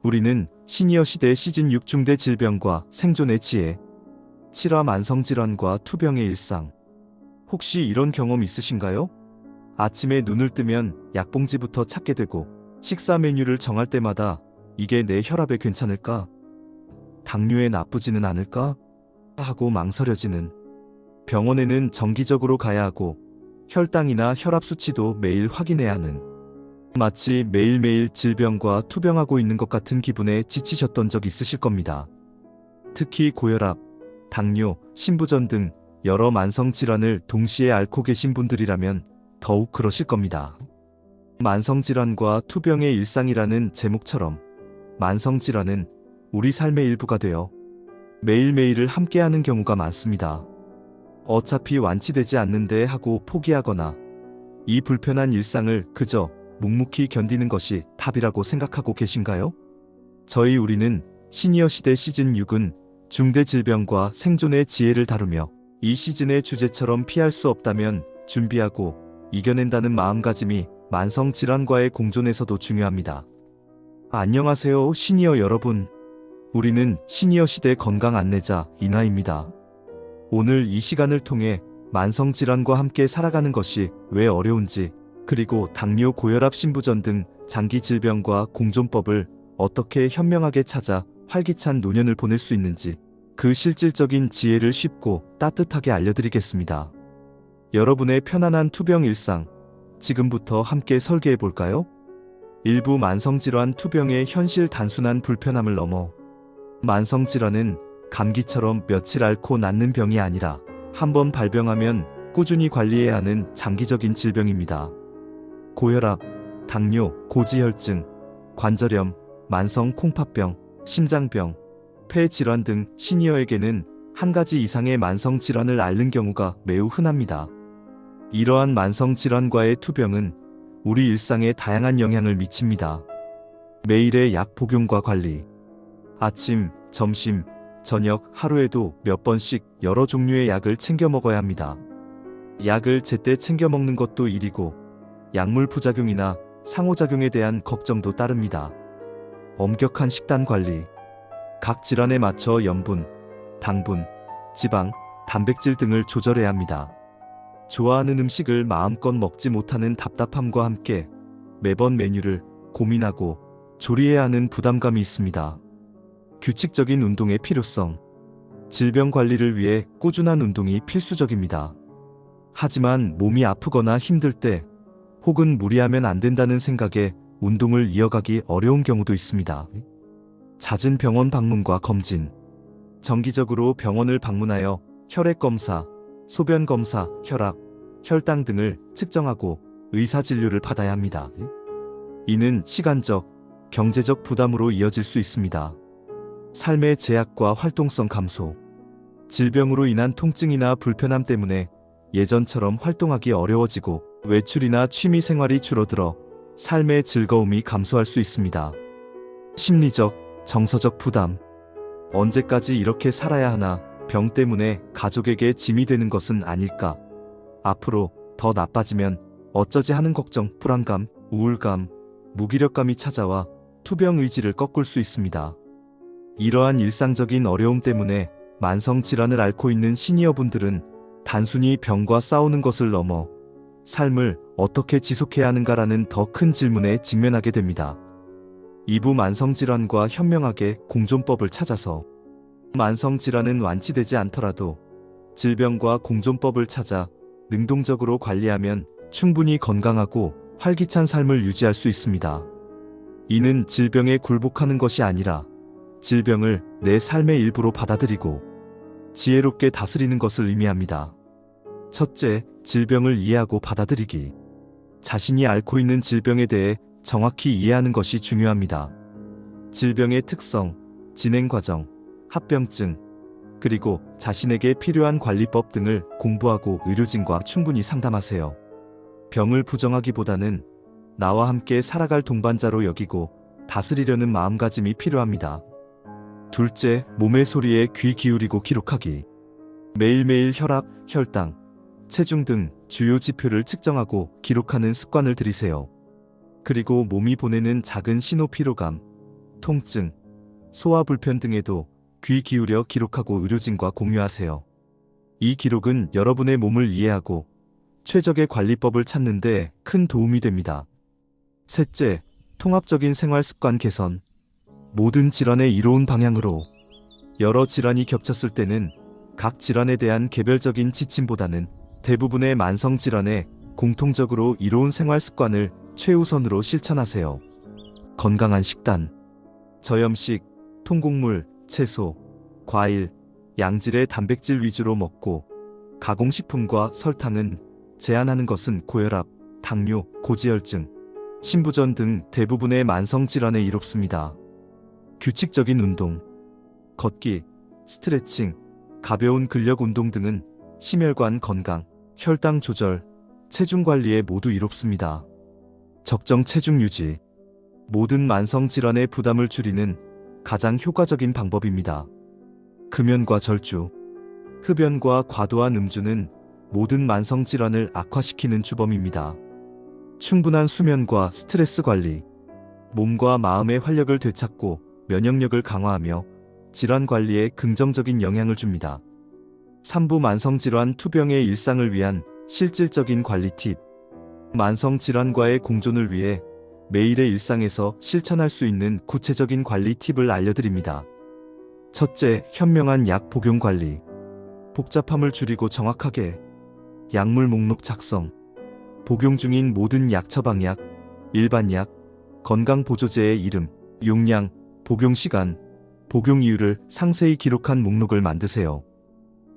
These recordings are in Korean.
우리는 시니어 시대 시즌 6 중대 질병과 생존의 지혜, 7화 만성질환과 투병의 일상. 혹시 이런 경험 있으신가요? 아침에 눈을 뜨면 약봉지부터 찾게 되고 식사 메뉴를 정할 때마다 이게 내 혈압에 괜찮을까? 당뇨에 나쁘지는 않을까? 하고 망설여지는. 병원에는 정기적으로 가야 하고 혈당이나 혈압 수치도 매일 확인해야 하는. 마치 매일매일 질병과 투병하고 있는 것 같은 기분에 지치셨던 적 있으실 겁니다. 특히 고혈압, 당뇨, 신부전 등 여러 만성질환을 동시에 앓고 계신 분들이라면 더욱 그러실 겁니다. 만성질환과 투병의 일상이라는 제목처럼 만성질환은 우리 삶의 일부가 되어 매일매일을 함께하는 경우가 많습니다. 어차피 완치되지 않는데 하고 포기하거나 이 불편한 일상을 그저 묵묵히 견디는 것이 답이라고 생각하고 계신가요? 우리는 시니어 시대 시즌 6은 중대 질병과 생존의 지혜를 다루며 이 시즌의 주제처럼 피할 수 없다면 준비하고 이겨낸다는 마음가짐이 만성질환과의 공존에서도 중요합니다. 안녕하세요, 시니어 여러분. 우리는 시니어 시대 건강 안내자 이나입니다. 오늘 이 시간을 통해 만성질환과 함께 살아가는 것이 왜 어려운지, 그리고 당뇨, 고혈압, 신부전 등 장기 질병과 공존법을 어떻게 현명하게 찾아 활기찬 노년을 보낼 수 있는지, 그 실질적인 지혜를 쉽고 따뜻하게 알려드리겠습니다. 여러분의 편안한 투병 일상, 지금부터 함께 설계해 볼까요? 일부 만성질환 투병의 현실. 단순한 불편함을 넘어 만성질환은 감기처럼 며칠 앓고 낫는 병이 아니라 한번 발병하면 꾸준히 관리해야 하는 장기적인 질병입니다. 고혈압, 당뇨, 고지혈증, 관절염, 만성 콩팥병, 심장병, 폐질환 등 시니어에게는 한 가지 이상의 만성질환을 앓는 경우가 매우 흔합니다. 이러한 만성질환과의 투병은 우리 일상에 다양한 영향을 미칩니다. 매일의 약 복용과 관리. 아침, 점심, 저녁, 하루에도 몇 번씩 여러 종류의 약을 챙겨 먹어야 합니다. 약을 제때 챙겨 먹는 것도 일이고 약물 부작용이나 상호작용에 대한 걱정도 따릅니다. 엄격한 식단 관리. 각 질환에 맞춰 염분, 당분, 지방, 단백질 등을 조절해야 합니다. 좋아하는 음식을 마음껏 먹지 못하는 답답함과 함께 매번 메뉴를 고민하고 조리해야 하는 부담감이 있습니다. 규칙적인 운동의 필요성. 질병 관리를 위해 꾸준한 운동이 필수적입니다. 하지만 몸이 아프거나 힘들 때 혹은 무리하면 안 된다는 생각에 운동을 이어가기 어려운 경우도 있습니다. 잦은 병원 방문과 검진. 정기적으로 병원을 방문하여 혈액 검사, 소변 검사, 혈압, 혈당 등을 측정하고 의사 진료를 받아야 합니다. 이는 시간적, 경제적 부담으로 이어질 수 있습니다. 삶의 제약과 활동성 감소. 질병으로 인한 통증이나 불편함 때문에 예전처럼 활동하기 어려워지고 외출이나 취미 생활이 줄어들어 삶의 즐거움이 감소할 수 있습니다. 심리적, 정서적 부담. 언제까지 이렇게 살아야 하나, 병 때문에 가족에게 짐이 되는 것은 아닐까, 앞으로 더 나빠지면 어쩌지 하는 걱정, 불안감, 우울감, 무기력감이 찾아와 투병 의지를 꺾을 수 있습니다. 이러한 일상적인 어려움 때문에 만성질환을 앓고 있는 시니어분들은 단순히 병과 싸우는 것을 넘어 삶을 어떻게 지속해야 하는가라는 더 큰 질문에 직면하게 됩니다. 2부 만성질환과 현명하게 공존법을 찾아서. 만성질환은 완치되지 않더라도 질병과 공존법을 찾아 능동적으로 관리하면 충분히 건강하고 활기찬 삶을 유지할 수 있습니다. 이는 질병에 굴복하는 것이 아니라 질병을 내 삶의 일부로 받아들이고 지혜롭게 다스리는 것을 의미합니다. 첫째, 질병을 이해하고 받아들이기. 자신이 앓고 있는 질병에 대해 정확히 이해하는 것이 중요합니다. 질병의 특성, 진행 과정, 합병증, 그리고 자신에게 필요한 관리법 등을 공부하고 의료진과 충분히 상담하세요. 병을 부정하기보다는 나와 함께 살아갈 동반자로 여기고 다스리려는 마음가짐이 필요합니다. 둘째, 몸의 소리에 귀 기울이고 기록하기. 매일매일 혈압, 혈당, 체중 등 주요 지표를 측정하고 기록하는 습관을 들이세요. 그리고 몸이 보내는 작은 신호, 피로감, 통증, 소화 불편 등에도 귀 기울여 기록하고 의료진과 공유하세요. 이 기록은 여러분의 몸을 이해하고 최적의 관리법을 찾는 데 큰 도움이 됩니다. 셋째, 통합적인 생활 습관 개선. 모든 질환의 이로운 방향으로. 여러 질환이 겹쳤을 때는 각 질환에 대한 개별적인 지침보다는 대부분의 만성 질환에 공통적으로 이로운 생활 습관을 최우선으로 실천하세요. 건강한 식단. 저염식, 통곡물, 채소, 과일, 양질의 단백질 위주로 먹고 가공식품과 설탕은 제한하는 것은 고혈압, 당뇨, 고지혈증, 신부전 등 대부분의 만성 질환에 이롭습니다. 규칙적인 운동. 걷기, 스트레칭, 가벼운 근력 운동 등은 심혈관 건강, 혈당 조절, 체중 관리에 모두 이롭습니다. 적정 체중 유지. 모든 만성 질환의 부담을 줄이는 가장 효과적인 방법입니다. 금연과 절주. 흡연과 과도한 음주는 모든 만성 질환을 악화시키는 주범입니다. 충분한 수면과 스트레스 관리. 몸과 마음의 활력을 되찾고 면역력을 강화하며 질환 관리에 긍정적인 영향을 줍니다. 3부 만성질환 투병의 일상을 위한 실질적인 관리 팁. 만성질환과의 공존을 위해 매일의 일상에서 실천할 수 있는 구체적인 관리 팁을 알려드립니다. 첫째, 현명한 약 복용 관리. 복잡함을 줄이고 정확하게. 약물 목록 작성. 복용 중인 모든 약 처방약, 일반약, 건강보조제의 이름, 용량, 복용 시간, 복용 이유를 상세히 기록한 목록을 만드세요.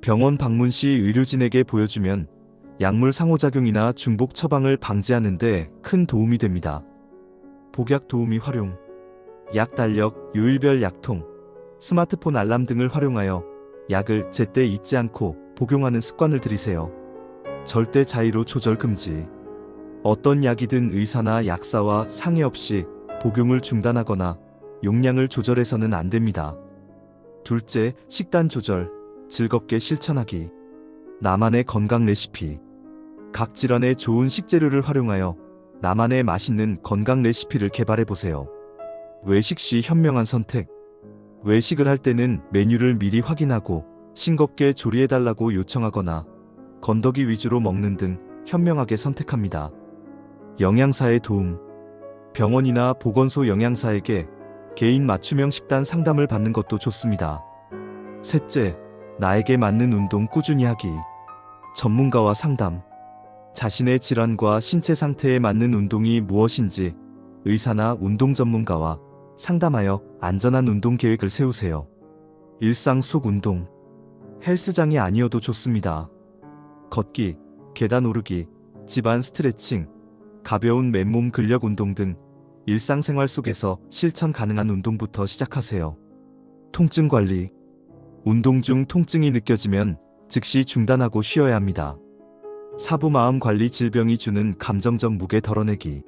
병원 방문 시 의료진에게 보여주면 약물 상호작용이나 중복 처방을 방지하는 데 큰 도움이 됩니다. 복약 도우미 활용. 약 달력, 요일별 약통, 스마트폰 알람 등을 활용하여 약을 제때 잊지 않고 복용하는 습관을 들이세요. 절대 자의로 조절 금지. 어떤 약이든 의사나 약사와 상의 없이 복용을 중단하거나 용량을 조절해서는 안 됩니다. 둘째, 식단 조절, 즐겁게 실천하기. 나만의 건강 레시피. 각 질환에 좋은 식재료를 활용하여 나만의 맛있는 건강 레시피를 개발해보세요. 외식 시 현명한 선택. 외식을 할 때는 메뉴를 미리 확인하고 싱겁게 조리해달라고 요청하거나 건더기 위주로 먹는 등 현명하게 선택합니다. 영양사의 도움. 병원이나 보건소 영양사에게 개인 맞춤형 식단 상담을 받는 것도 좋습니다. 셋째, 나에게 맞는 운동 꾸준히 하기. 전문가와 상담. 자신의 질환과 신체 상태에 맞는 운동이 무엇인지 의사나 운동 전문가와 상담하여 안전한 운동 계획을 세우세요. 일상 속 운동. 헬스장이 아니어도 좋습니다. 걷기, 계단 오르기, 집안 스트레칭, 가벼운 맨몸 근력 운동 등 일상생활 속에서 실천 가능한 운동부터 시작하세요. 통증 관리. 운동 중 통증이 느껴지면 즉시 중단하고 쉬어야 합니다. 사부 마음 관리. 질병이 주는 감정적 무게 덜어내기.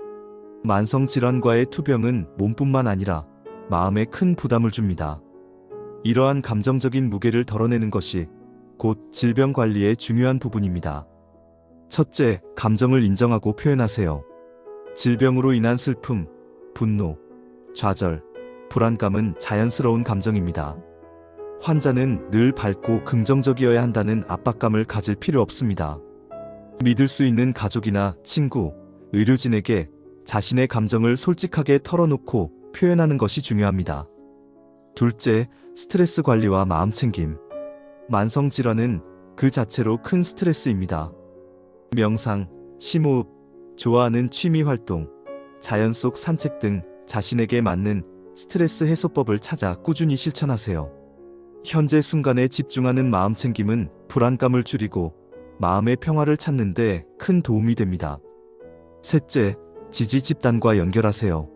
만성질환과의 투병은 몸뿐만 아니라 마음에 큰 부담을 줍니다. 이러한 감정적인 무게를 덜어내는 것이 곧 질병 관리의 중요한 부분입니다. 첫째, 감정을 인정하고 표현하세요. 질병으로 인한 슬픔, 분노, 좌절, 불안감은 자연스러운 감정입니다. 환자는 늘 밝고 긍정적이어야 한다는 압박감을 가질 필요 없습니다. 믿을 수 있는 가족이나 친구, 의료진에게 자신의 감정을 솔직하게 털어놓고 표현하는 것이 중요합니다. 둘째, 스트레스 관리와 마음 챙김. 만성질환은 그 자체로 큰 스트레스입니다. 명상, 심호흡, 좋아하는 취미 활동, 자연 속 산책 등 자신에게 맞는 스트레스 해소법을 찾아 꾸준히 실천하세요. 현재 순간에 집중하는 마음 챙김은 불안감을 줄이고 마음의 평화를 찾는 데 큰 도움이 됩니다. 셋째, 지지 집단과 연결하세요.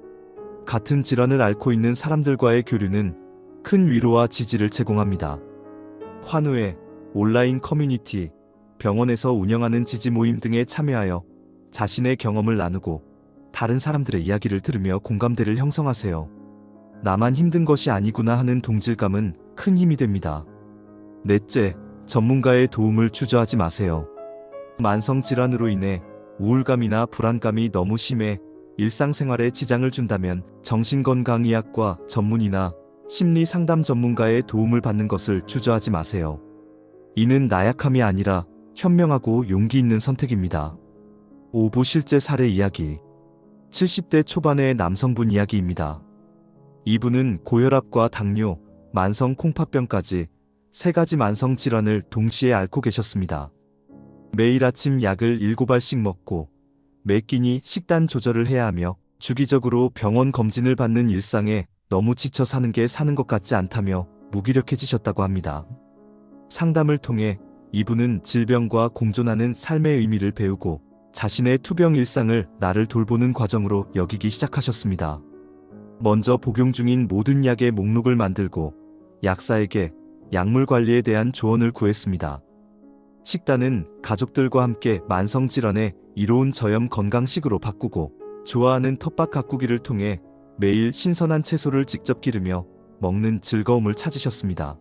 같은 질환을 앓고 있는 사람들과의 교류는 큰 위로와 지지를 제공합니다. 환우회, 온라인 커뮤니티, 병원에서 운영하는 지지 모임 등에 참여하여 자신의 경험을 나누고 다른 사람들의 이야기를 들으며 공감대를 형성하세요. 나만 힘든 것이 아니구나 하는 동질감은 큰 힘이 됩니다. 넷째, 전문가의 도움을 주저하지 마세요. 만성질환으로 인해 우울감이나 불안감이 너무 심해 일상생활에 지장을 준다면 정신건강의학과 전문의나 심리상담 전문가의 도움을 받는 것을 주저하지 마세요. 이는 나약함이 아니라 현명하고 용기 있는 선택입니다. 5부 실제 사례 이야기. 70대 초반의 남성분 이야기입니다. 이분은 고혈압과 당뇨, 만성 콩팥병까지 3가지 만성 질환을 동시에 앓고 계셨습니다. 매일 아침 약을 7알씩 먹고 매 끼니 식단 조절을 해야 하며 주기적으로 병원 검진을 받는 일상에 너무 지쳐 사는 게 사는 것 같지 않다며 무기력해지셨다고 합니다. 상담을 통해 이분은 질병과 공존하는 삶의 의미를 배우고 자신의 투병 일상을 나를 돌보는 과정으로 여기기 시작하셨습니다. 먼저 복용 중인 모든 약의 목록을 만들고 약사에게 약물 관리에 대한 조언을 구했습니다. 식단은 가족들과 함께 만성질환에 이로운 저염 건강식으로 바꾸고 좋아하는 텃밭 가꾸기를 통해 매일 신선한 채소를 직접 기르며 먹는 즐거움을 찾으셨습니다.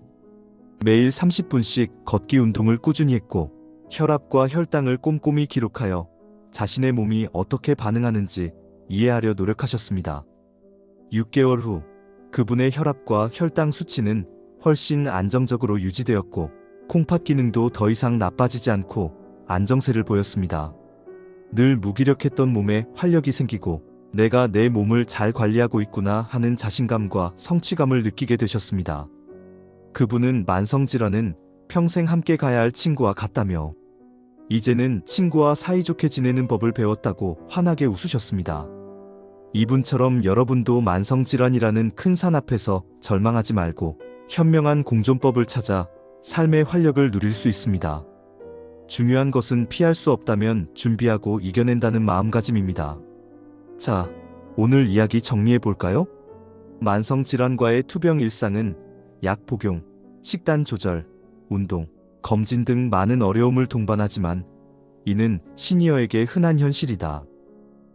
매일 30분씩 걷기 운동을 꾸준히 했고 혈압과 혈당을 꼼꼼히 기록하여 자신의 몸이 어떻게 반응하는지 이해하려 노력하셨습니다. 6개월 후 그분의 혈압과 혈당 수치는 훨씬 안정적으로 유지되었고 콩팥 기능도 더 이상 나빠지지 않고 안정세를 보였습니다. 늘 무기력했던 몸에 활력이 생기고 내가 내 몸을 잘 관리하고 있구나 하는 자신감과 성취감을 느끼게 되셨습니다. 그분은 만성질환은 평생 함께 가야 할 친구와 같다며 이제는 친구와 사이좋게 지내는 법을 배웠다고 환하게 웃으셨습니다. 이분처럼 여러분도 만성질환이라는 큰 산 앞에서 절망하지 말고 현명한 공존법을 찾아 삶의 활력을 누릴 수 있습니다. 중요한 것은 피할 수 없다면 준비하고 이겨낸다는 마음가짐입니다. 자, 오늘 이야기 정리해 볼까요? 만성질환과의 투병 일상은 약 복용, 식단 조절, 운동, 검진 등 많은 어려움을 동반하지만 이는 시니어에게 흔한 현실이다.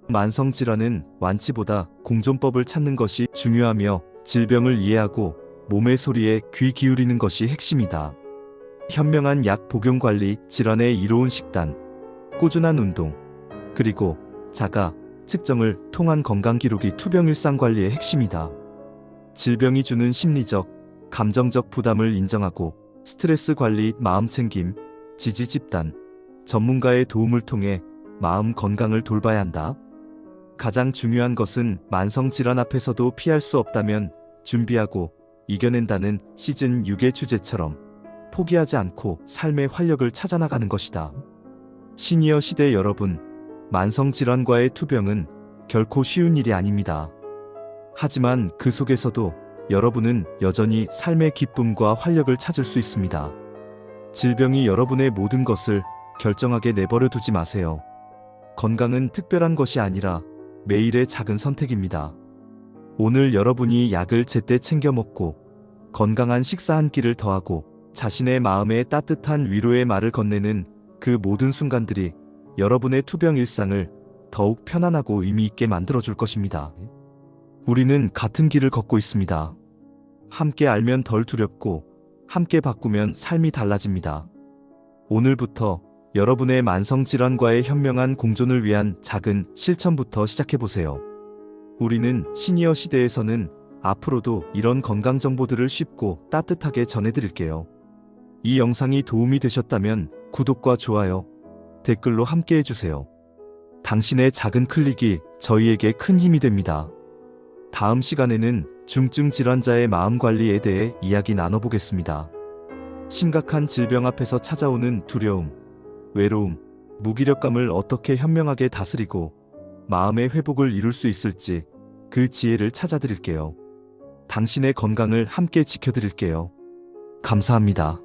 만성질환은 완치보다 공존법을 찾는 것이 중요하며 질병을 이해하고 몸의 소리에 귀 기울이는 것이 핵심이다. 현명한 약 복용 관리, 질환의 이로운 식단, 꾸준한 운동, 그리고 자가 측정을 통한 건강 기록이 투병 일상 관리의 핵심이다. 질병이 주는 심리적, 감정적 부담을 인정하고 스트레스 관리, 마음 챙김, 지지 집단, 전문가의 도움을 통해 마음 건강을 돌봐야 한다. 가장 중요한 것은 만성질환 앞에서도 피할 수 없다면 준비하고 이겨낸다는 시즌 6의 주제처럼 포기하지 않고 삶의 활력을 찾아나가는 것이다. 시니어 시대 여러분, 만성질환과의 투병은 결코 쉬운 일이 아닙니다. 하지만 그 속에서도 여러분은 여전히 삶의 기쁨과 활력을 찾을 수 있습니다. 질병이 여러분의 모든 것을 결정하게 내버려 두지 마세요. 건강은 특별한 것이 아니라 매일의 작은 선택입니다. 오늘 여러분이 약을 제때 챙겨 먹고 건강한 식사 한 끼를 더하고 자신의 마음에 따뜻한 위로의 말을 건네는 그 모든 순간들이 여러분의 투병 일상을 더욱 편안하고 의미 있게 만들어줄 것입니다. 우리는 같은 길을 걷고 있습니다. 함께 알면 덜 두렵고 함께 바꾸면 삶이 달라집니다. 오늘부터 여러분의 만성질환과의 현명한 공존을 위한 작은 실천부터 시작해보세요. 우리는 시니어 시대에서는 앞으로도 이런 건강 정보들을 쉽고 따뜻하게 전해드릴게요. 이 영상이 도움이 되셨다면 구독과 좋아요, 댓글로 함께 해주세요. 당신의 작은 클릭이 저희에게 큰 힘이 됩니다. 다음 시간에는 중증 질환자의 마음 관리에 대해 이야기 나눠보겠습니다. 심각한 질병 앞에서 찾아오는 두려움, 외로움, 무기력감을 어떻게 현명하게 다스리고 마음의 회복을 이룰 수 있을지 그 지혜를 찾아드릴게요. 당신의 건강을 함께 지켜드릴게요. 감사합니다.